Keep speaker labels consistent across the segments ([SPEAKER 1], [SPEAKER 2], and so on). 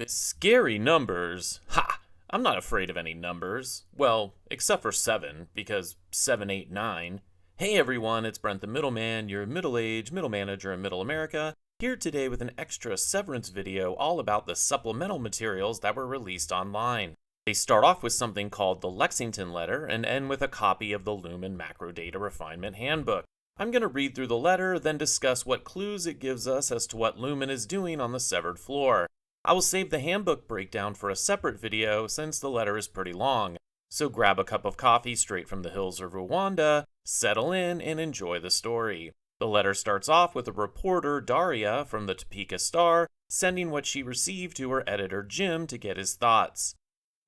[SPEAKER 1] Scary numbers? Ha! I'm not afraid of any numbers. Well, except for 7, because 789. Hey everyone, it's Brent the Middleman, your middle-aged middle manager in Middle America, here today with an extra Severance video all about the supplemental materials that were released online. They start off with something called the Lexington Letter and end with a copy of the Lumen Macro Data Refinement Handbook. I'm going to read through the letter, then discuss what clues it gives us as to what Lumen is doing on the severed floor. I will save the handbook breakdown for a separate video since the letter is pretty long, so grab a cup of coffee straight from the hills of Rwanda, settle in, and enjoy the story. The letter starts off with a reporter, Daria, from the Topeka Star, sending what she received to her editor, Jim, to get his thoughts.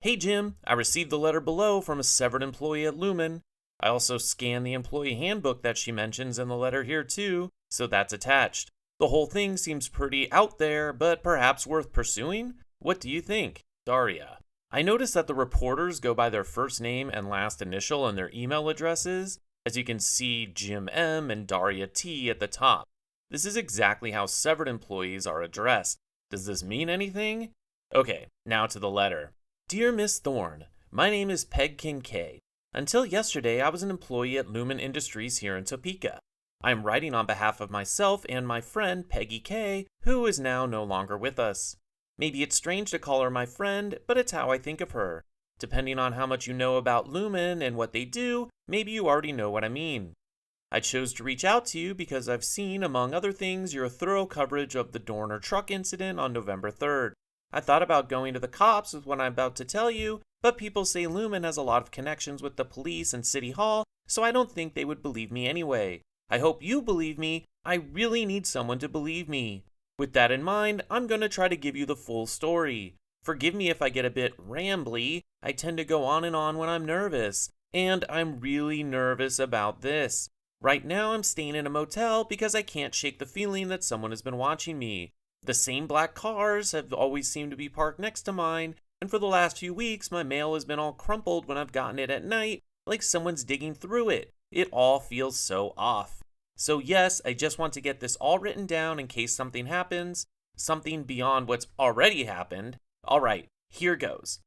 [SPEAKER 1] Hey Jim, I received the letter below from a severed employee at Lumen. I also scanned the employee handbook that she mentions in the letter here too, so that's attached. The whole thing seems pretty out there, but perhaps worth pursuing? What do you think? Daria. I noticed that the reporters go by their first name and last initial in their email addresses, as you can see Jim M and Daria T at the top. This is exactly how severed employees are addressed. Does this mean anything? Okay, now to the letter. Dear Miss Thorne, my name is Peg Kincaid. Until yesterday, I was an employee at Lumen Industries here in Topeka. I am writing on behalf of myself and my friend Peggy K, who is now no longer with us. Maybe it's strange to call her my friend, but it's how I think of her. Depending on how much you know about Lumen and what they do, maybe you already know what I mean. I chose to reach out to you because I've seen, among other things, your thorough coverage of the Dorner truck incident on November 3rd. I thought about going to the cops with what I'm about to tell you, but people say Lumen has a lot of connections with the police and City Hall, so I don't think they would believe me anyway. I hope you believe me. I really need someone to believe me. With that in mind, I'm going to try to give you the full story. Forgive me if I get a bit rambly. I tend to go on and on when I'm nervous, and I'm really nervous about this. Right now, I'm staying in a motel because I can't shake the feeling that someone has been watching me. The same black cars have always seemed to be parked next to mine, and for the last few weeks, my mail has been all crumpled when I've gotten it at night, like someone's digging through it. It all feels so off. So yes, I just want to get this all written down in case something happens, something beyond what's already happened. Alright, here goes.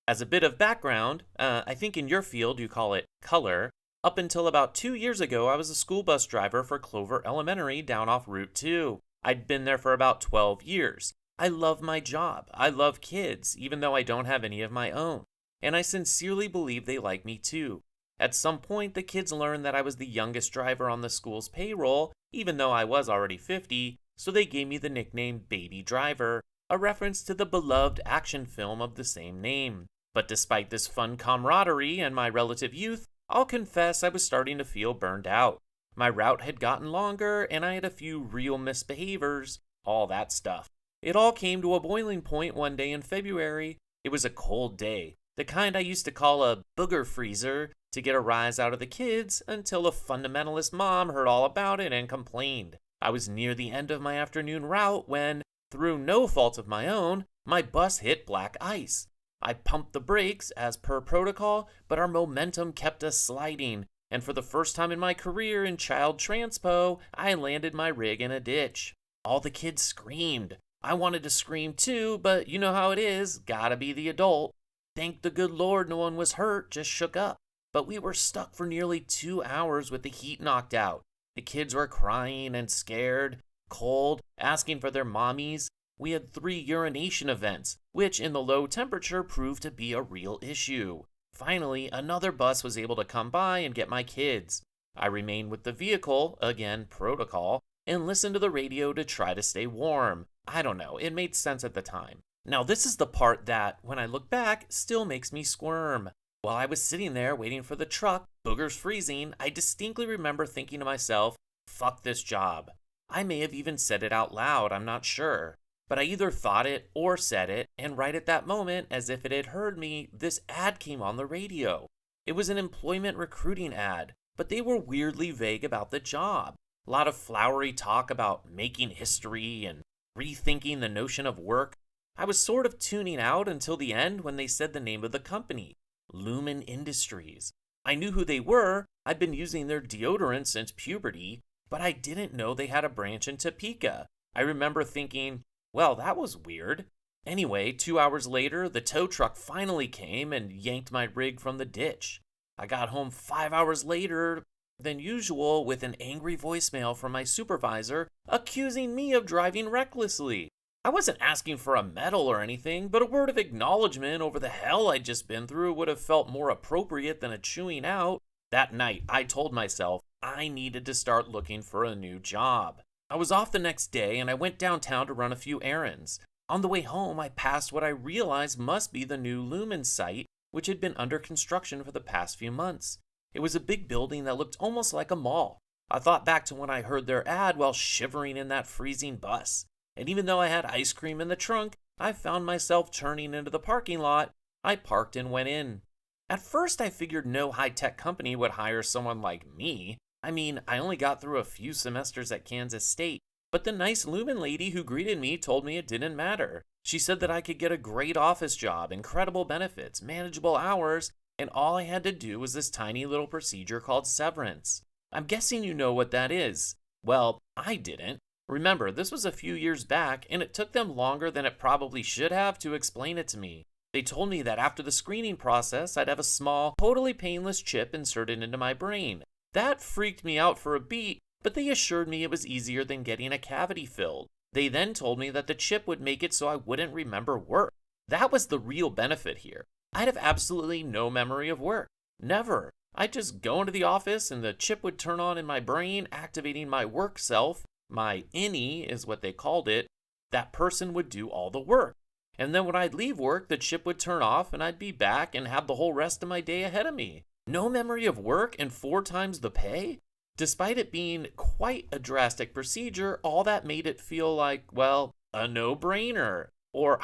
[SPEAKER 1] As a bit of background, I think in your field you call it color, up until about 2 years ago I was a school bus driver for Clover Elementary down off Route 2. I'd been there for about 12 years. I love my job. I love kids, even though I don't have any of my own. And I sincerely believe they like me too. At some point, the kids learned that I was the youngest driver on the school's payroll, even though I was already 50, so they gave me the nickname Baby Driver, a reference to the beloved action film of the same name. But despite this fun camaraderie and my relative youth, I'll confess I was starting to feel burned out. My route had gotten longer, and I had a few real misbehaviors, all that stuff. It all came to a boiling point one day in February. It was a cold day, the kind I used to call a booger freezer, to get a rise out of the kids until a fundamentalist mom heard all about it and complained. I was near the end of my afternoon route when, through no fault of my own, my bus hit black ice. I pumped the brakes as per protocol, but our momentum kept us sliding, and for the first time in my career in child transpo, I landed my rig in a ditch. All the kids screamed. I wanted to scream too, but you know how it is, gotta be the adult. Thank the good Lord no one was hurt, just shook up. But we were stuck for nearly 2 hours with the heat knocked out. The kids were crying and scared, cold, asking for their mommies. We had 3 urination events, which in the low temperature proved to be a real issue. Finally, another bus was able to come by and get my kids. I remained with the vehicle, again protocol, and listened to the radio to try to stay warm. I don't know, it made sense at the time. Now this is the part that, when I look back, still makes me squirm. While I was sitting there waiting for the truck, boogers freezing, I distinctly remember thinking to myself, fuck this job. I may have even said it out loud, I'm not sure. But I either thought it or said it, and right at that moment, as if it had heard me, this ad came on the radio. It was an employment recruiting ad, but they were weirdly vague about the job. A lot of flowery talk about making history and rethinking the notion of work. I was sort of tuning out until the end when they said the name of the company. Lumen Industries. I knew who they were. I'd been using their deodorant since puberty, but I didn't know they had a branch in Topeka. I remember thinking, well, that was weird. Anyway, 2 hours later, the tow truck finally came and yanked my rig from the ditch. I got home 5 hours later than usual with an angry voicemail from my supervisor accusing me of driving recklessly. I wasn't asking for a medal or anything, but a word of acknowledgement over the hell I'd just been through would have felt more appropriate than a chewing out. That night, I told myself I needed to start looking for a new job. I was off the next day and I went downtown to run a few errands. On the way home, I passed what I realized must be the new Lumen site, which had been under construction for the past few months. It was a big building that looked almost like a mall. I thought back to when I heard their ad while shivering in that freezing bus. And even though I had ice cream in the trunk, I found myself turning into the parking lot. I parked and went in. At first, I figured no high-tech company would hire someone like me. I mean, I only got through a few semesters at Kansas State, but the nice Lumen lady who greeted me told me it didn't matter. She said that I could get a great office job, incredible benefits, manageable hours, and all I had to do was this tiny little procedure called Severance. I'm guessing you know what that is. Well, I didn't. Remember, this was a few years back, and it took them longer than it probably should have to explain it to me. They told me that after the screening process, I'd have a small, totally painless chip inserted into my brain. That freaked me out for a beat, but they assured me it was easier than getting a cavity filled. They then told me that the chip would make it so I wouldn't remember work. That was the real benefit here. I'd have absolutely no memory of work. Never. I'd just go into the office and the chip would turn on in my brain, activating my work self. My innie is what they called it. That person would do all the work. And then when I'd leave work, the chip would turn off and I'd be back and have the whole rest of my day ahead of me. No memory of work and 4 times the pay? Despite it being quite a drastic procedure, all that made it feel like, well, a no-brainer. Or,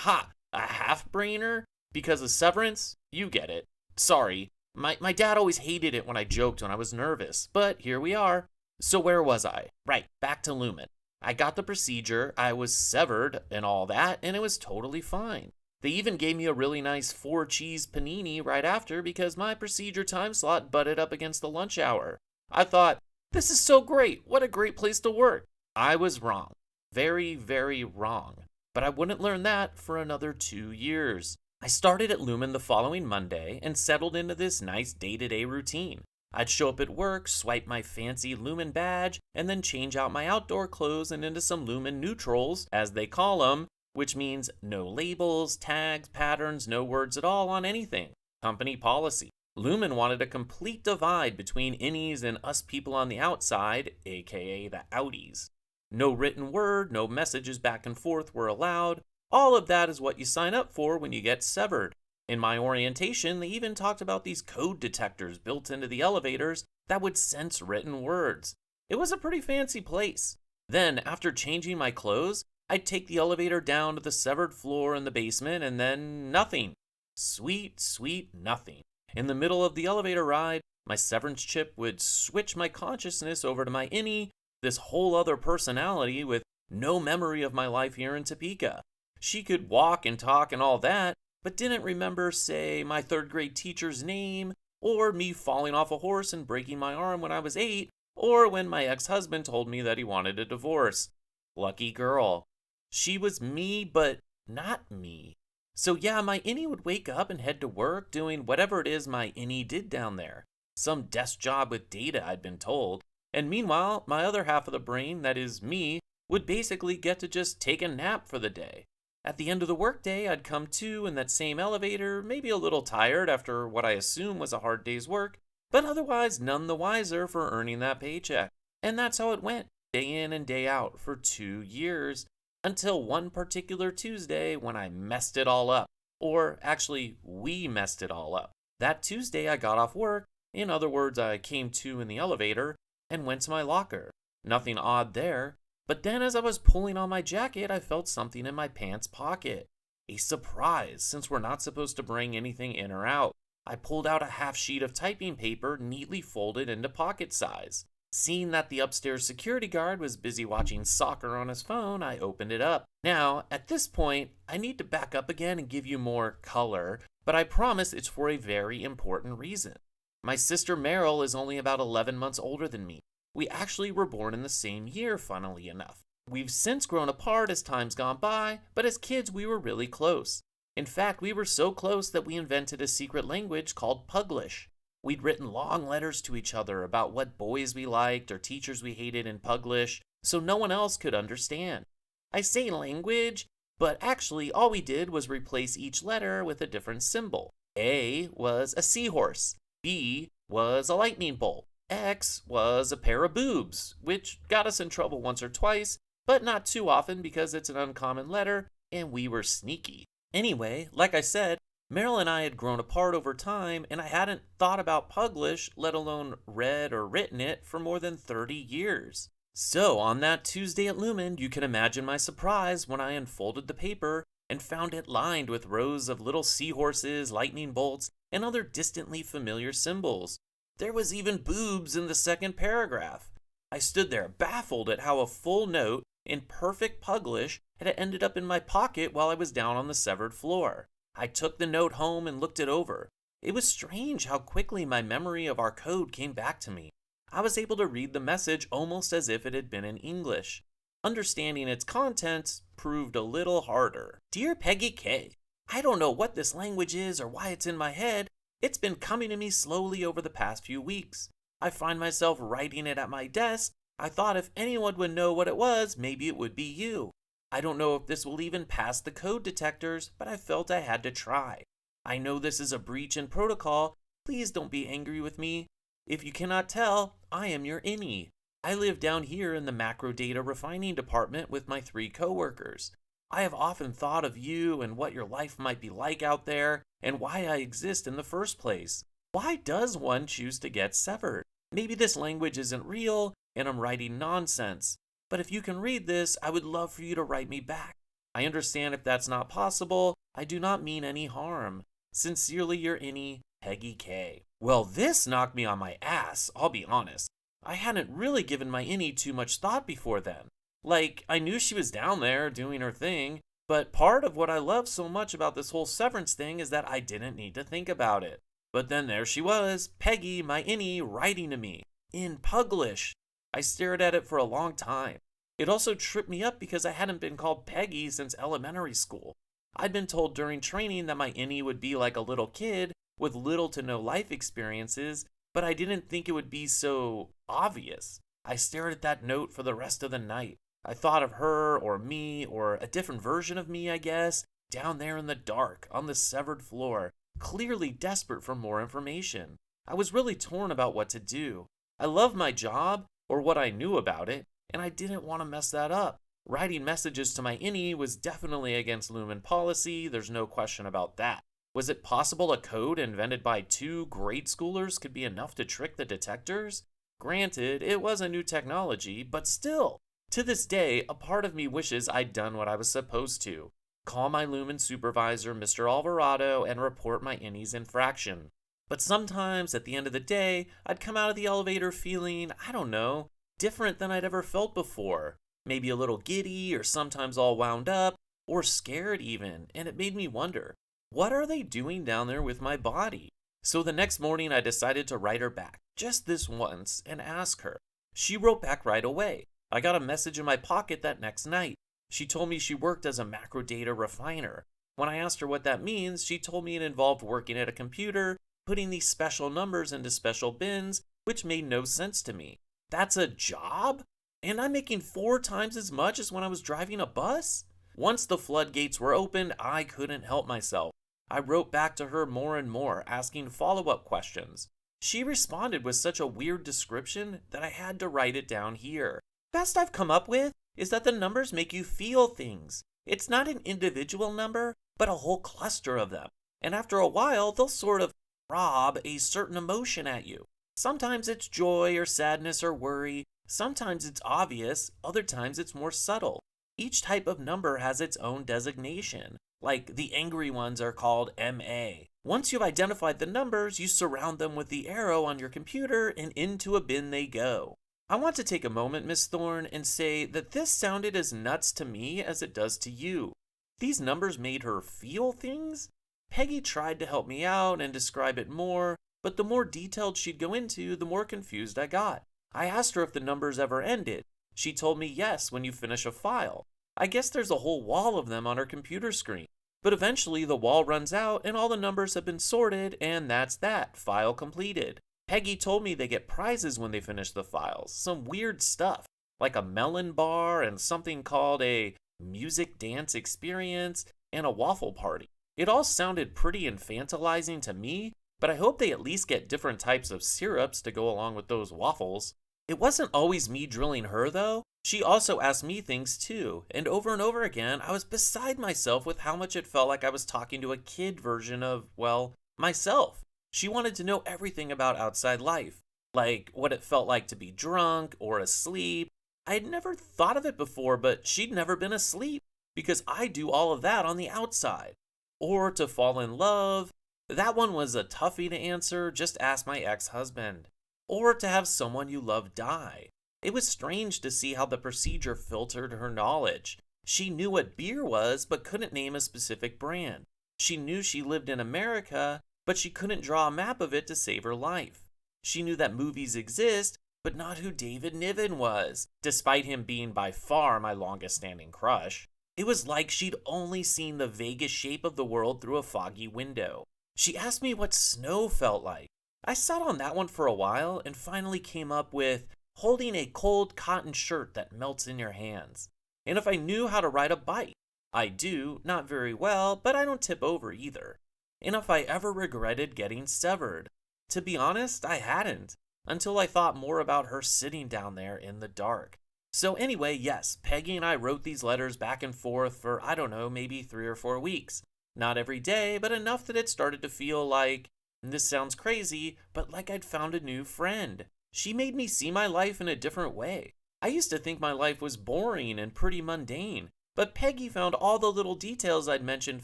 [SPEAKER 1] a half-brainer? Because of Severance? You get it. Sorry. My dad always hated it when I joked when I was nervous, but here we are. So where was I? Right, back to Lumen. I got the procedure, I was severed and all that, and it was totally fine. They even gave me a really nice 4-cheese panini right after because my procedure time slot butted up against the lunch hour. I thought, this is so great, what a great place to work. I was wrong. Very, very wrong. But I wouldn't learn that for another 2 years. I started at Lumen the following Monday and settled into this nice day-to-day routine. I'd show up at work, swipe my fancy Lumen badge, and then change out my outdoor clothes and into some Lumen neutrals, as they call them, which means no labels, tags, patterns, no words at all on anything. Company policy. Lumen wanted a complete divide between innies and us people on the outside, aka the outies. No written word, no messages back and forth were allowed. All of that is what you sign up for when you get severed. In my orientation, they even talked about these code detectors built into the elevators that would sense written words. It was a pretty fancy place. Then, after changing my clothes, I'd take the elevator down to the severed floor in the basement and then nothing. Sweet, sweet nothing. In the middle of the elevator ride, my severance chip would switch my consciousness over to my innie, this whole other personality with no memory of my life here in Topeka. She could walk and talk and all that, but didn't remember, say, my 3rd grade teacher's name, or me falling off a horse and breaking my arm when I was 8, or when my ex-husband told me that he wanted a divorce. Lucky girl. She was me, but not me. So yeah, my innie would wake up and head to work doing whatever it is my innie did down there. Some desk job with data, I'd been told. And meanwhile, my other half of the brain, that is me, would basically get to just take a nap for the day. At the end of the workday, I'd come to in that same elevator, maybe a little tired after what I assume was a hard day's work, but otherwise none the wiser for earning that paycheck. And that's how it went, day in and day out for 2 years, until one particular Tuesday when I messed it all up. Or actually, we messed it all up. That Tuesday I got off work, in other words, I came to in the elevator, and went to my locker. Nothing odd there. But then as I was pulling on my jacket, I felt something in my pants pocket. A surprise, since we're not supposed to bring anything in or out. I pulled out a half sheet of typing paper neatly folded into pocket size. Seeing that the upstairs security guard was busy watching soccer on his phone, I opened it up. Now, at this point, I need to back up again and give you more color, but I promise it's for a very important reason. My sister Meryl is only about 11 months older than me. We actually were born in the same year, funnily enough. We've since grown apart as time's gone by, but as kids we were really close. In fact, we were so close that we invented a secret language called Puglish. We'd written long letters to each other about what boys we liked or teachers we hated in Puglish, so no one else could understand. I say language, but actually all we did was replace each letter with a different symbol. A was a seahorse, B was a lightning bolt, X was a pair of boobs, which got us in trouble once or twice, but not too often because it's an uncommon letter and we were sneaky. Anyway, like I said, Meryl and I had grown apart over time, and I hadn't thought about Puglish, let alone read or written it, for more than 30 years. So, on that Tuesday at Lumen, you can imagine my surprise when I unfolded the paper and found it lined with rows of little seahorses, lightning bolts, and other distantly familiar symbols. There was even boobs in the second paragraph. I stood there baffled at how a full note in perfect Puglish had ended up in my pocket while I was down on the severed floor. I took the note home and looked it over. It was strange how quickly my memory of our code came back to me. I was able to read the message almost as if it had been in English. Understanding its contents proved a little harder. Dear Peggy K, I don't know what this language is or why it's in my head. It's been coming to me slowly over the past few weeks. I find myself writing it at my desk. I thought if anyone would know what it was, maybe it would be you. I don't know if this will even pass the code detectors, but I felt I had to try. I know this is a breach in protocol. Please don't be angry with me. If you cannot tell, I am your innie. I live down here in the macro data refining department with my 3 coworkers. I have often thought of you and what your life might be like out there and why I exist in the first place. Why does one choose to get severed? Maybe this language isn't real and I'm writing nonsense. But if you can read this, I would love for you to write me back. I understand if that's not possible. I do not mean any harm. Sincerely your innie, Peggy K. Well, this knocked me on my ass, I'll be honest. I hadn't really given my innie too much thought before then. Like, I knew she was down there doing her thing, but part of what I love so much about this whole Severance thing is that I didn't need to think about it. But then there she was, Peggy, my innie, writing to me. In Puglish. I stared at it for a long time. It also tripped me up because I hadn't been called Peggy since elementary school. I'd been told during training that my innie would be like a little kid with little to no life experiences, but I didn't think it would be so obvious. I stared at that note for the rest of the night. I thought of her or me or a different version of me, I guess, down there in the dark on the severed floor, clearly desperate for more information. I was really torn about what to do. I loved my job, or what I knew about it, and I didn't want to mess that up. Writing messages to my innie was definitely against Lumen policy, there's no question about that. Was it possible a code invented by 2 grade schoolers could be enough to trick the detectors? Granted, it was a new technology, but still. To this day, a part of me wishes I'd done what I was supposed to. Call my Lumen supervisor, Mr. Alvarado, and report my innie's infraction. But sometimes, at the end of the day, I'd come out of the elevator feeling, I don't know, different than I'd ever felt before. Maybe a little giddy, or sometimes all wound up, or scared even, and it made me wonder, what are they doing down there with my body? So the next morning I decided to write her back, just this once, and ask her. She wrote back right away. I got a message in my pocket that next night. She told me she worked as a macro data refiner. When I asked her what that means, she told me it involved working at a computer, putting these special numbers into special bins, which made no sense to me. That's a job? And I'm making 4 times as much as when I was driving a bus? Once the floodgates were opened, I couldn't help myself. I wrote back to her more and more, asking follow-up questions. She responded with such a weird description that I had to write it down here. Best I've come up with is that the numbers make you feel things. It's not an individual number, but a whole cluster of them. And after a while, they'll sort of rob a certain emotion at you. Sometimes it's joy or sadness or worry. Sometimes it's obvious. Other times it's more subtle. Each type of number has its own designation. Like the angry ones are called MA. Once you've identified the numbers, you surround them with the arrow on your computer and into a bin they go. I want to take a moment, Miss Thorne, and say that this sounded as nuts to me as it does to you. These numbers made her feel things? Peggy tried to help me out and describe it more, but the more detailed she'd go into, the more confused I got. I asked her if the numbers ever ended, She told me yes when you finish a file. I guess there's a whole wall of them on her computer screen. But eventually the wall runs out and all the numbers have been sorted, and that's that. File completed. Peggy told me they get prizes when they finish the files. Some weird stuff, like a melon bar and something called a music dance experience and a waffle party. It all sounded pretty infantilizing to me, but I hope they at least get different types of syrups to go along with those waffles. It wasn't always me drilling her, though. She also asked me things too, and over again, I was beside myself with how much it felt like I was talking to a kid version of, well, myself. She wanted to know everything about outside life, like what it felt like to be drunk or asleep. I had never thought of it before, but she'd never been asleep, because I do all of that on the outside. Or to fall in love. That one was a toughie to answer, just ask my ex-husband. Or to have someone you love die. It was strange to see how the procedure filtered her knowledge. She knew what beer was, but couldn't name a specific brand. She knew she lived in America, but she couldn't draw a map of it to save her life. She knew that movies exist, but not who David Niven was, despite him being by far my longest standing crush. It was like she'd only seen the vaguest shape of the world through a foggy window. She asked me what snow felt like. I sat on that one for a while and finally came up with holding a cold cotton shirt that melts in your hands. And if I knew how to ride a bike. I do, not very well, but I don't tip over either. And if I ever regretted getting severed. To be honest, I hadn't, until I thought more about her sitting down there in the dark. So anyway, yes, Peggy and I wrote these letters back and forth for, I don't know, maybe 3 or 4 weeks. Not every day, but enough that it started to feel like, and this sounds crazy, but like I'd found a new friend. She made me see my life in a different way. I used to think my life was boring and pretty mundane, but Peggy found all the little details I'd mentioned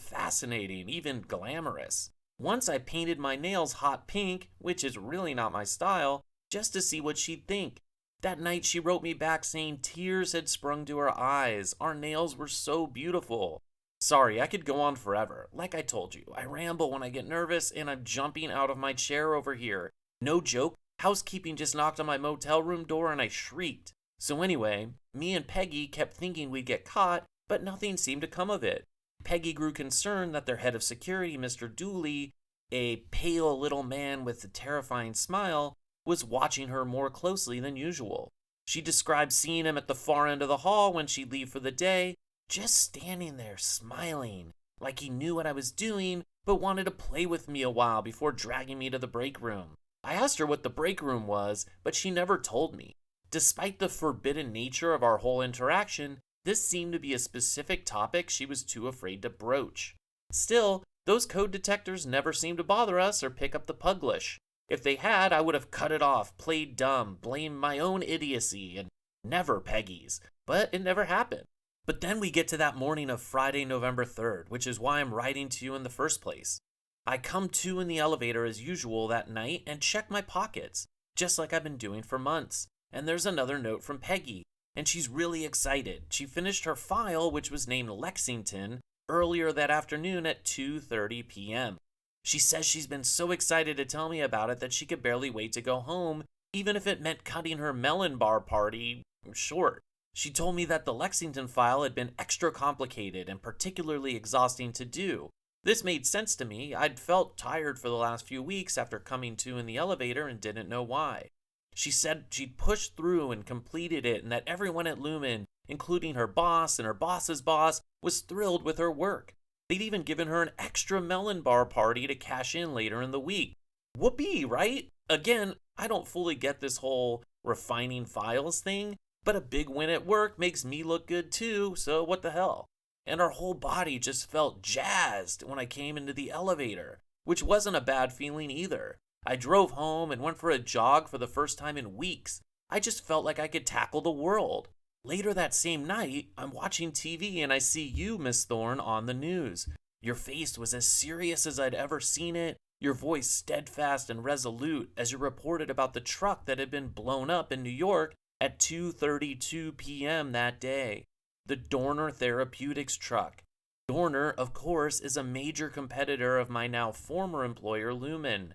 [SPEAKER 1] fascinating, even glamorous. Once I painted my nails hot pink, which is really not my style, just to see what she'd think. That night she wrote me back saying tears had sprung to her eyes. Our nails were so beautiful. Sorry, I could go on forever. Like I told you, I ramble when I get nervous and I'm jumping out of my chair over here. No joke, housekeeping just knocked on my motel room door and I shrieked. So anyway, me and Peggy kept thinking we'd get caught, but nothing seemed to come of it. Peggy grew concerned that their head of security, Mr. Dooley, a pale little man with a terrifying smile, was watching her more closely than usual. She described seeing him at the far end of the hall when she'd leave for the day, just standing there smiling, like he knew what I was doing, but wanted to play with me a while before dragging me to the break room. I asked her what the break room was, but she never told me. Despite the forbidden nature of our whole interaction, this seemed to be a specific topic she was too afraid to broach. Still, those code detectors never seemed to bother us or pick up the Puglish. If they had, I would have cut it off, played dumb, blamed my own idiocy, and never Peggy's. But it never happened. But then we get to that morning of Friday, November 3rd, which is why I'm writing to you in the first place. I come to in the elevator as usual that night and check my pockets, just like I've been doing for months. And there's another note from Peggy, and she's really excited. She finished her file, which was named Lexington, earlier that afternoon at 2:30 p.m. She says she's been so excited to tell me about it that she could barely wait to go home, even if it meant cutting her melon bar party short. She told me that the Lexington file had been extra complicated and particularly exhausting to do. This made sense to me. I'd felt tired for the last few weeks after coming to in the elevator and didn't know why. She said she'd pushed through and completed it and that everyone at Lumen, including her boss and her boss's boss, was thrilled with her work. They'd even given her an extra melon bar party to cash in later in the week. Whoopee, right? Again, I don't fully get this whole refining files thing, but a big win at work makes me look good too, so what the hell? And our whole body just felt jazzed when I came into the elevator, which wasn't a bad feeling either. I drove home and went for a jog for the first time in weeks. I just felt like I could tackle the world. Later that same night, I'm watching TV and I see you, Miss Thorne, on the news. Your face was as serious as I'd ever seen it, your voice steadfast and resolute as you reported about the truck that had been blown up in New York at 2:32 p.m. that day. The Dorner Therapeutics truck. Dorner, of course, is a major competitor of my now former employer, Lumen.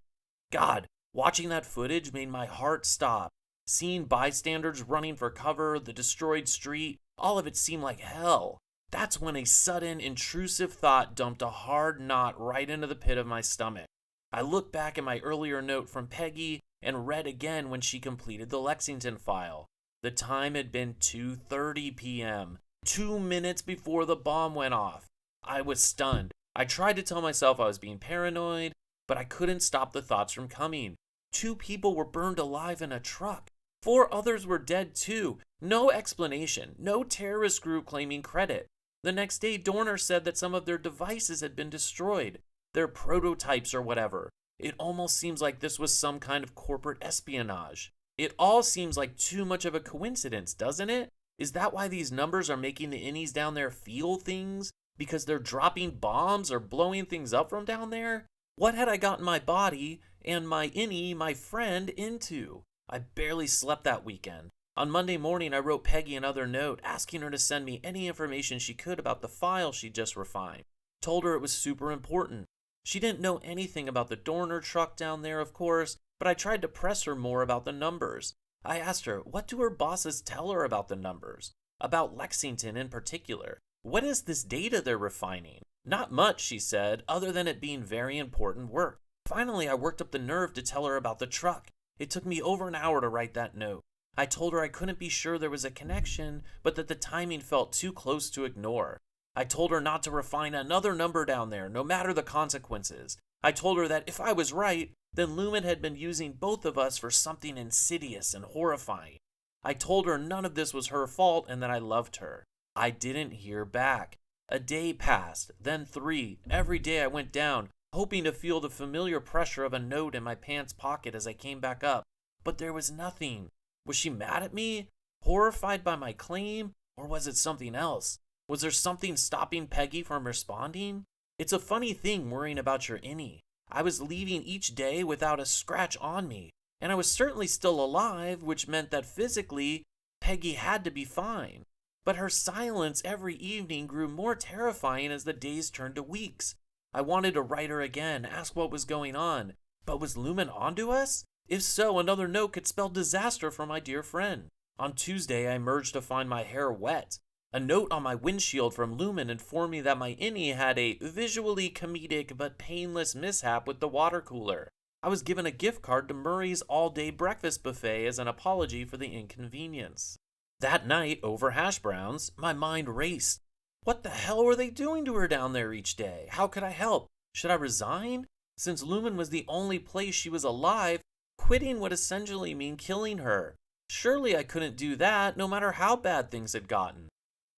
[SPEAKER 1] God, watching that footage made my heart stop. Seeing bystanders running for cover, the destroyed street, all of it seemed like hell. That's when a sudden, intrusive thought dumped a hard knot right into the pit of my stomach. I looked back at my earlier note from Peggy and read again when she completed the Lexington file. The time had been 2:30 p.m., 2 minutes before the bomb went off. I was stunned. I tried to tell myself I was being paranoid, but I couldn't stop the thoughts from coming. 2 people were burned alive in a truck. 4 others were dead too. No explanation. No terrorist group claiming credit. The next day, Dorner said that some of their devices had been destroyed. Their prototypes or whatever. It almost seems like this was some kind of corporate espionage. It all seems like too much of a coincidence, doesn't it? Is that why these numbers are making the innies down there feel things? Because they're dropping bombs or blowing things up from down there? What had I gotten my body and my innie, my friend, into? I barely slept that weekend. On Monday morning, I wrote Peggy another note asking her to send me any information she could about the file she'd just refined. Told her it was super important. She didn't know anything about the Dorner truck down there, of course, but I tried to press her more about the numbers. I asked her, what do her bosses tell her about the numbers? About Lexington in particular? What is this data they're refining? Not much, she said, other than it being very important work. Finally, I worked up the nerve to tell her about the truck. It took me over an hour to write that note. I told her I couldn't be sure there was a connection, but that the timing felt too close to ignore. I told her not to refine another number down there, no matter the consequences. I told her that if I was right, then Lumen had been using both of us for something insidious and horrifying. I told her none of this was her fault and that I loved her. I didn't hear back. A day passed, then 3. Every day I went down, hoping to feel the familiar pressure of a note in my pants pocket as I came back up. But there was nothing. Was she mad at me? Horrified by my claim? Or was it something else? Was there something stopping Peggy from responding? It's a funny thing worrying about your innie. I was leaving each day without a scratch on me, and I was certainly still alive, which meant that physically, Peggy had to be fine. But her silence every evening grew more terrifying as the days turned to weeks. I wanted to write her again, ask what was going on. But was Lumen onto us? If so, another note could spell disaster for my dear friend. On Tuesday, I emerged to find my hair wet. A note on my windshield from Lumen informed me that my innie had a visually comedic but painless mishap with the water cooler. I was given a gift card to Murray's all-day breakfast buffet as an apology for the inconvenience. That night, over hash browns, my mind raced. What the hell were they doing to her down there each day? How could I help? Should I resign? Since Lumen was the only place she was alive, quitting would essentially mean killing her. Surely I couldn't do that, no matter how bad things had gotten.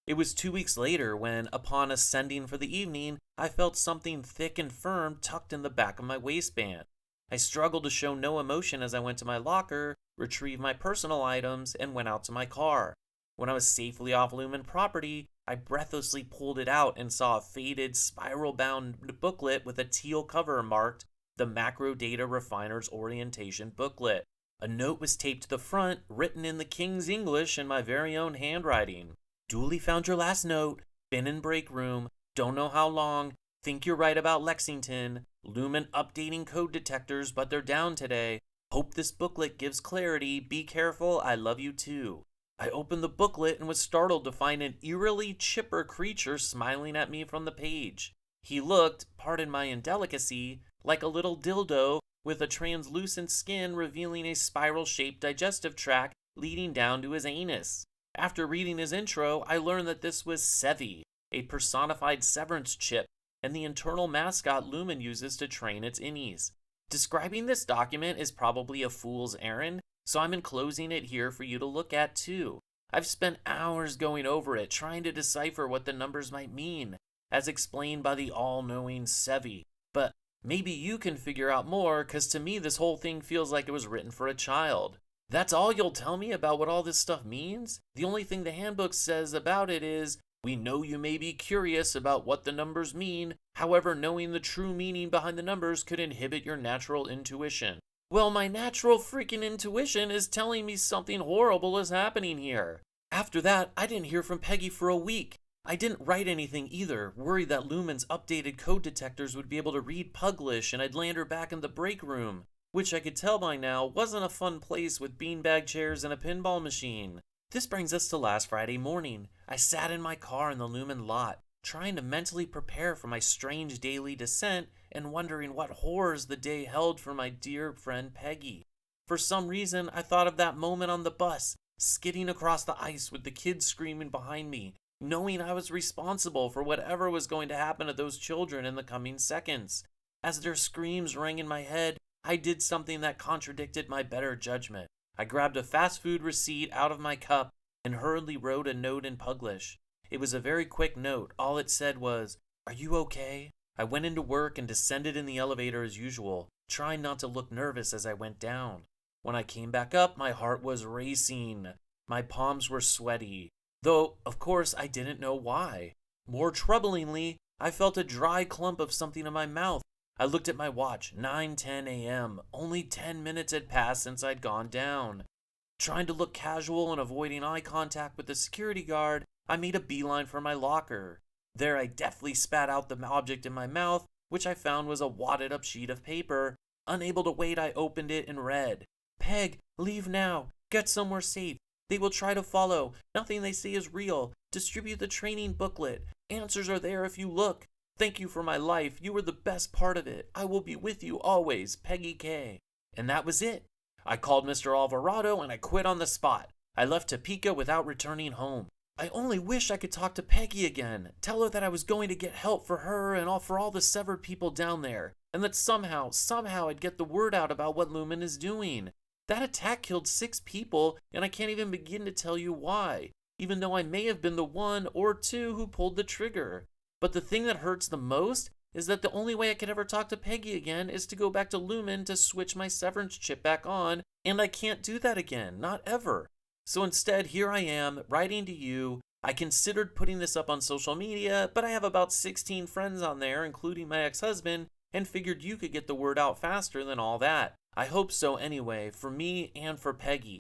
[SPEAKER 1] It was 2 weeks later when, upon ascending for the evening, I felt something thick and firm tucked in the back of my waistband. I struggled to show no emotion as I went to my locker, retrieved my personal items, and went out to my car. When I was safely off Lumen property, I breathlessly pulled it out and saw a faded, spiral-bound booklet with a teal cover marked the Macro Data Refiner's Orientation Booklet. A note was taped to the front, written in the King's English in my very own handwriting. Duly found your last note, been in break room, don't know how long, think you're right about Lexington, Lumen updating code detectors but they're down today, hope this booklet gives clarity, be careful, I love you too. I opened the booklet and was startled to find an eerily chipper creature smiling at me from the page. He looked, pardon my indelicacy, like a little dildo with a translucent skin revealing a spiral-shaped digestive tract leading down to his anus. After reading his intro, I learned that this was Sevi, a personified Severance chip, and the internal mascot Lumen uses to train its innies. Describing this document is probably a fool's errand, so I'm enclosing it here for you to look at too. I've spent hours going over it, trying to decipher what the numbers might mean, as explained by the all-knowing Sevi. But maybe you can figure out more, cause to me this whole thing feels like it was written for a child. That's all you'll tell me about what all this stuff means? The only thing the handbook says about it is, we know you may be curious about what the numbers mean, however knowing the true meaning behind the numbers could inhibit your natural intuition. Well, my natural freaking intuition is telling me something horrible is happening here. After that, I didn't hear from Peggy for a week. I didn't write anything either, worried that Lumen's updated code detectors would be able to read Puglish and I'd land her back in the break room. which I could tell by now wasn't a fun place with beanbag chairs and a pinball machine. This brings us to last Friday morning. I sat in my car in the Lumen lot, trying to mentally prepare for my strange daily descent and wondering what horrors the day held for my dear friend Peggy. For some reason, I thought of that moment on the bus, skidding across the ice with the kids screaming behind me, knowing I was responsible for whatever was going to happen to those children in the coming seconds. As their screams rang in my head, I did something that contradicted my better judgment. I grabbed a fast food receipt out of my cup and hurriedly wrote a note in Puglish. It was a very quick note. All it said was, "Are you okay?" I went into work and descended in the elevator as usual, trying not to look nervous as I went down. When I came back up, my heart was racing. My palms were sweaty, though, of course, I didn't know why. More troublingly, I felt a dry clump of something in my mouth. I looked at my watch, 9:10 a.m. Only 10 minutes had passed since I'd gone down. Trying to look casual and avoiding eye contact with the security guard, I made a beeline for my locker. There I deftly spat out the object in my mouth, which I found was a wadded up sheet of paper. Unable to wait, I opened it and read, "Peg, leave now. Get somewhere safe. They will try to follow. Nothing they say is real. Distribute the training booklet. Answers are there if you look. Thank you for my life. You were the best part of it. I will be with you always. Peggy K." And that was it. I called Mr. Alvarado and I quit on the spot. I left Topeka without returning home. I only wish I could talk to Peggy again. Tell her that I was going to get help for her and for all the severed people down there. And that somehow I'd get the word out about what Lumen is doing. That attack killed 6 people, and I can't even begin to tell you why, even though I may have been the 1 or 2 who pulled the trigger. But the thing that hurts the most is that the only way I could ever talk to Peggy again is to go back to Lumen to switch my Severance chip back on, and I can't do that again, not ever. So instead, here I am, writing to you. I considered putting this up on social media, but I have about 16 friends on there, including my ex-husband, and figured you could get the word out faster than all that. I hope so anyway, for me and for Peggy.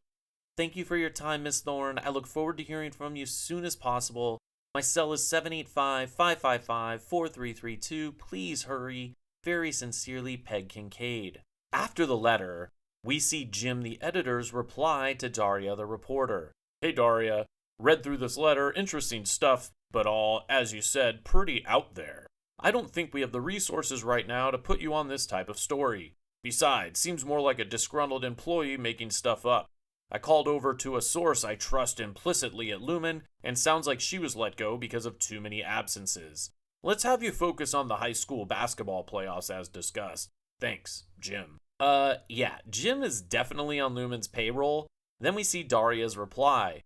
[SPEAKER 1] Thank you for your time, Miss Thorne. I look forward to hearing from you as soon as possible. My cell is 785-555-4332. Please hurry. Very sincerely, Peg Kincaid. After the letter, we see Jim the editor's reply to Daria the reporter. "Hey Daria, read through this letter, interesting stuff, but all, as you said, pretty out there. I don't think we have the resources right now to put you on this type of story. Besides, seems more like a disgruntled employee making stuff up. I called over to a source I trust implicitly at Lumen, and sounds like she was let go because of too many absences. Let's have you focus on the high school basketball playoffs as discussed. Thanks, Jim." Yeah, Jim is definitely on Lumen's payroll. Then we see Daria's reply.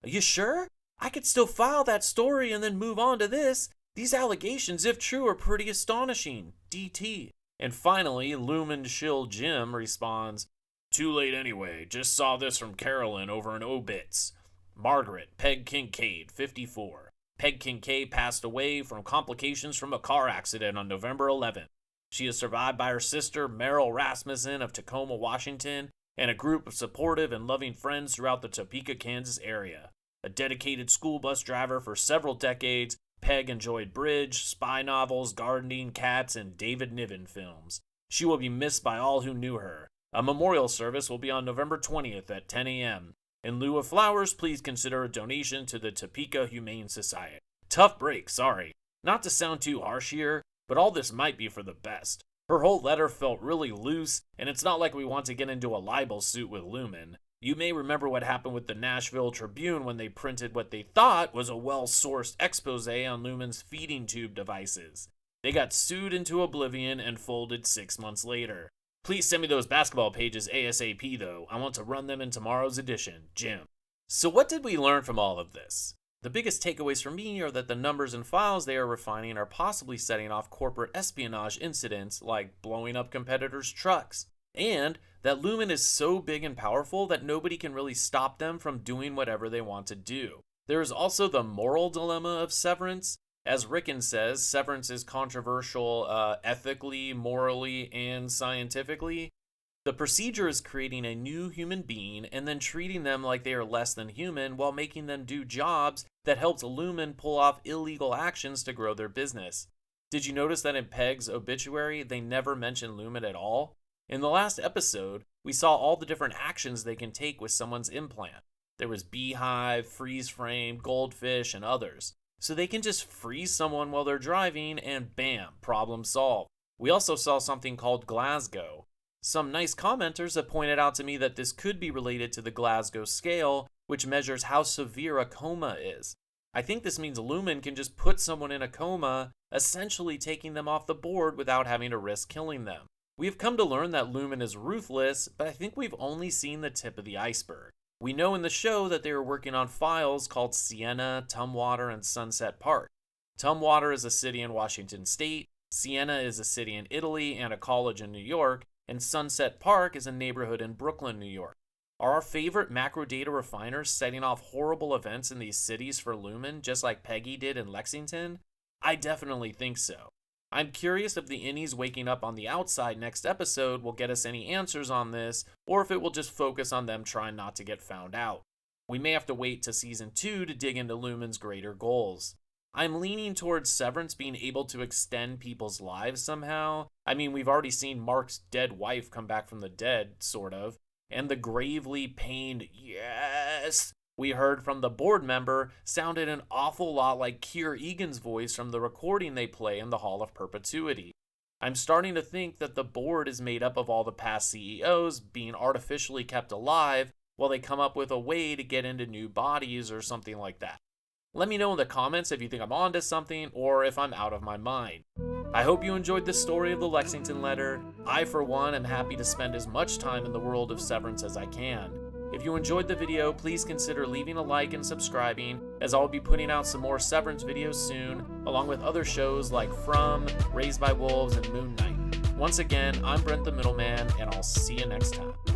[SPEAKER 1] "Are you sure? I could still file that story and then move on to this. These allegations, if true, are pretty astonishing. DT. And finally, Lumen shill Jim responds, "Too late anyway. Just saw this from Carolyn over in Obits. Margaret, Peg Kincaid, 54. Peg Kincaid passed away from complications from a car accident on November 11th. She is survived by her sister, Meryl Rasmussen of Tacoma, Washington, and a group of supportive and loving friends throughout the Topeka, Kansas area. A dedicated school bus driver for several decades, Peg enjoyed bridge, spy novels, gardening, cats, and David Niven films. She will be missed by all who knew her. A memorial service will be on November 20th at 10 a.m. In lieu of flowers, please consider a donation to the Topeka Humane Society." Tough break, sorry. Not to sound too harsh here, but all this might be for the best. Her whole letter felt really loose, and it's not like we want to get into a libel suit with Lumen. You may remember what happened with the Nashville Tribune when they printed what they thought was a well-sourced expose on Lumen's feeding tube devices. They got sued into oblivion and folded 6 months later. Please send me those basketball pages ASAP though. I want to run them in tomorrow's edition. Jim. So what did we learn from all of this? The biggest takeaways for me are that the numbers and files they are refining are possibly setting off corporate espionage incidents like blowing up competitors' trucks, and that Lumen is so big and powerful that nobody can really stop them from doing whatever they want to do. There is also the moral dilemma of Severance. As Rickon says, Severance is controversial ethically, morally, and scientifically. The procedure is creating a new human being and then treating them like they are less than human while making them do jobs that helps Lumen pull off illegal actions to grow their business. Did you notice that in Peg's obituary, they never mention Lumen at all? In the last episode, we saw all the different actions they can take with someone's implant. There was beehive, freeze frame, goldfish, and others. So they can just freeze someone while they're driving and bam, problem solved. We also saw something called Glasgow. Some nice commenters have pointed out to me that this could be related to the Glasgow scale, which measures how severe a coma is. I think this means Lumen can just put someone in a coma, essentially taking them off the board without having to risk killing them. We have come to learn that Lumen is ruthless, but I think we've only seen the tip of the iceberg. We know in the show that they are working on files called Sienna, Tumwater, and Sunset Park. Tumwater is a city in Washington State, Sienna is a city in Italy and a college in New York, and Sunset Park is a neighborhood in Brooklyn, New York. Are our favorite macro data refiners setting off horrible events in these cities for Lumen, just like Peggy did in Lexington? I definitely think so. I'm curious if the innies waking up on the outside next episode will get us any answers on this, or if it will just focus on them trying not to get found out. We may have to wait to season 2 to dig into Lumen's greater goals. I'm leaning towards Severance being able to extend people's lives somehow. I mean, we've already seen Mark's dead wife come back from the dead, sort of, and the gravely pained yes we heard from the board member sounded an awful lot like Keir Egan's voice from the recording they play in the Hall of Perpetuity. I'm starting to think that the board is made up of all the past CEOs being artificially kept alive while they come up with a way to get into new bodies or something like that. Let me know in the comments if you think I'm onto something or if I'm out of my mind. I hope you enjoyed the story of the Lexington Letter. I, for one, am happy to spend as much time in the world of Severance as I can. If you enjoyed the video, please consider leaving a like and subscribing, as I'll be putting out some more Severance videos soon, along with other shows like From, Raised by Wolves, and Moon Knight. Once again, I'm Brent the Middleman, and I'll see you next time.